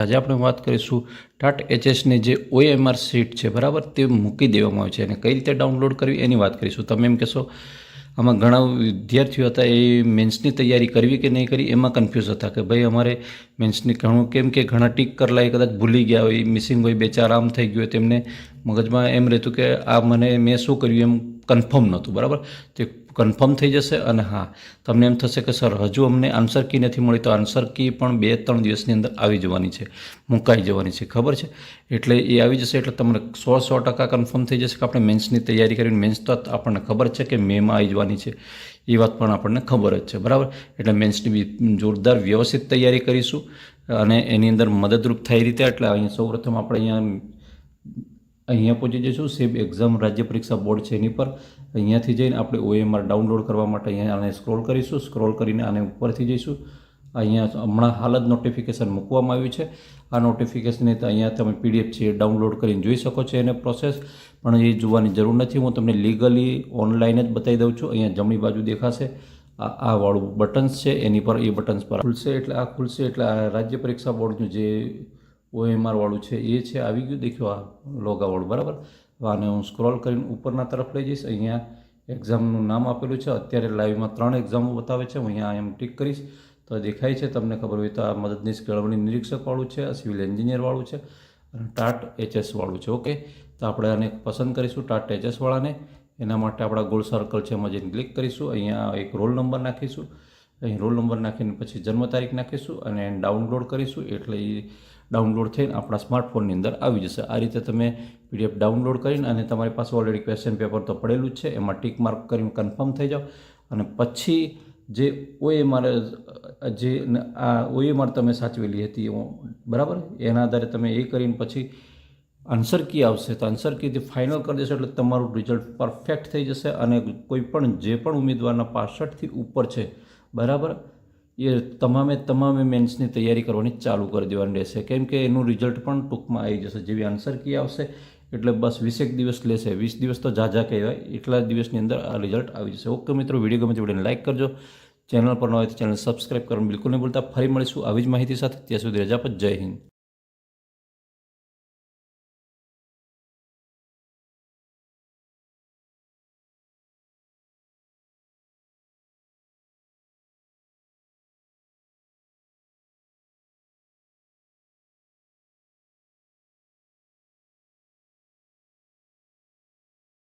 આજે આપણે વાત કરીશું ટાટ એચએસની જે OMR સીટ છે બરાબર, તે મૂકી દેવામાં આવે છે અને કઈ રીતે ડાઉનલોડ કરવી એની વાત કરીશું. તમે એમ કહેશો આમાં ઘણા વિદ્યાર્થીઓ હતા એ મેન્સની તૈયારી કરવી કે નહીં કરી એમાં કન્ફ્યુઝ હતા કે ભાઈ અમારે મેન્સની ઘણું કેમ કે ઘણા ટીક કરલા એ કદાચ ભૂલી ગયા હોય, મિસિંગ હોય, બે ચાર આમ થઈ ગયું હોય, તેમને મગજમાં એમ રહેતું કે આ મેં શું કર્યું એમ કન્ફર્મ નહોતું બરાબર. તે કન્ફર્મ થઈ જશે અને હા, તમને એમ થશે કે સર હજુ અમને આન્સર કી નથી મળી, તો આન્સર કી પણ 2-3 દિવસની અંદર આવી જવાની છે, મુકાઈ જવાની છે, ખબર છે. એટલે એ આવી જશે એટલે તમને 100% કન્ફર્મ થઈ જશે કે આપણે મેન્સની તૈયારી કરીને, મેન્સ તો આપણને ખબર છે કે મેમાં આવી જવાની છે, એ વાત પણ આપણને ખબર જ છે બરાબર. એટલે મેન્સની જોરદાર વ્યવસ્થિત તૈયારી કરીશું અને એની અંદર મદદરૂપ થાય રીતે. એટલે અહીંયા સૌપ્રથમ આપણે અહીંયા પહોંચી જઈશું. સેબ એક્ઝામ રાજ્ય પરીક્ષા બોર્ડ છે એની પર અહીંયાથી જઈને આપણે OMR ડાઉનલોડ કરવા માટે અહીંયા આને સ્ક્રોલ કરીશું. સ્ક્રોલ કરીને આને ઉપરથી જઈશું. અહીંયા હમણાં હાલ જ નોટિફિકેશન મૂકવામાં આવ્યું છે. આ નોટિફિકેશનને તો અહીંયા તમે PDF છે એ ડાઉનલોડ કરીને જોઈ શકો છો એને પ્રોસેસ, પણ એ જોવાની જરૂર નથી. હું તમને લીગલી ઓનલાઈન જ બતાવી દઉં છું. અહીંયા જમણી બાજુ દેખાશે આ વાળું બટન્સ છે, એની પર એ બટન્સ પર ખુલશે. એટલે આ ખુલશે એટલે આ રાજ્ય પરીક્ષા બોર્ડનું જે OMR વાળું છે એ છે, આવી ગયું. દેખ્યો આ લોગાવાળું બરાબર. આને હું સ્ક્રોલ કરીને ઉપરના તરફ લઈ જઈશ. અહીંયા એક્ઝામનું નામ આપેલું છે. અત્યારે લાઈવમાં 3 એક્ઝામો બતાવે છે. હું અહીંયા એમ ટિક કરીશ તો દેખાય છે. તમને ખબર હોય તો આ મદદનીશ કેળવણી નિરીક્ષક વાળું છે, આ સિવિલ એન્જિનિયર વાળું છે અને ટાટ HS વાળું છે. ઓકે, તો આપણે આને પસંદ કરીશું ટાટ HS વાળાને. એના માટે આપણા ગોળ સર્કલ છે એમાં જઈને ક્લિક કરીશું. અહીંયા એક રોલ નંબર નાખીશું. અહીં રોલ નંબર નાખીને પછી જન્મ તારીખ નાખીશું અને ડાઉનલોડ કરીશું. એટલે એ ડાઉનલોડ થઈને આપણા સ્માર્ટફોનની અંદર આવી જશે. આ રીતે તમે PDF ડાઉનલોડ કરીને અને તમારી પાસે ઓલરેડી ક્વેશ્ચન પેપર તો પડેલું જ છે, એમાં ટીક માર્ક કરીને કન્ફર્મ થઈ જાઓ. અને પછી જે OMR તમે સાચવેલી હતી બરાબર, એના આધારે તમે એ કરીને પછી આન્સર કી આવશે તો આન્સર કીથી ફાઇનલ કરી દેશો એટલે તમારું રિઝલ્ટ પરફેક્ટ થઈ જશે. અને કોઈ પણ જે પણ ઉમેદવારના 65થી ઉપર છે બરાબર, એ તમામે મેન્સની તૈયારી કરવાની ચાલુ કરી દેવાની રહેશે. કેમ કે એનું રિઝલ્ટ પણ ટૂંકમાં આવી જશે. જેવી આન્સર કી આવશે એટલે બસ 20 દિવસ લેશે. 20 દિવસ તો ઝાઝા કહેવાય, એટલા દિવસની અંદર આ રિઝલ્ટ આવી જશે. ઓકે મિત્રો, વિડીયો ગમે તો વિડીયોને લાઇક કરજો. ચેનલ પર ન હોય તો ચેનલ સબસ્ક્રાઈબ કરવાનું બિલકુલ નહીં ભૂલતા. ફરી મળીશું આવી જ માહિતી સાથે. ત્યાં સુધી રજા આપો. જય હિન્દ.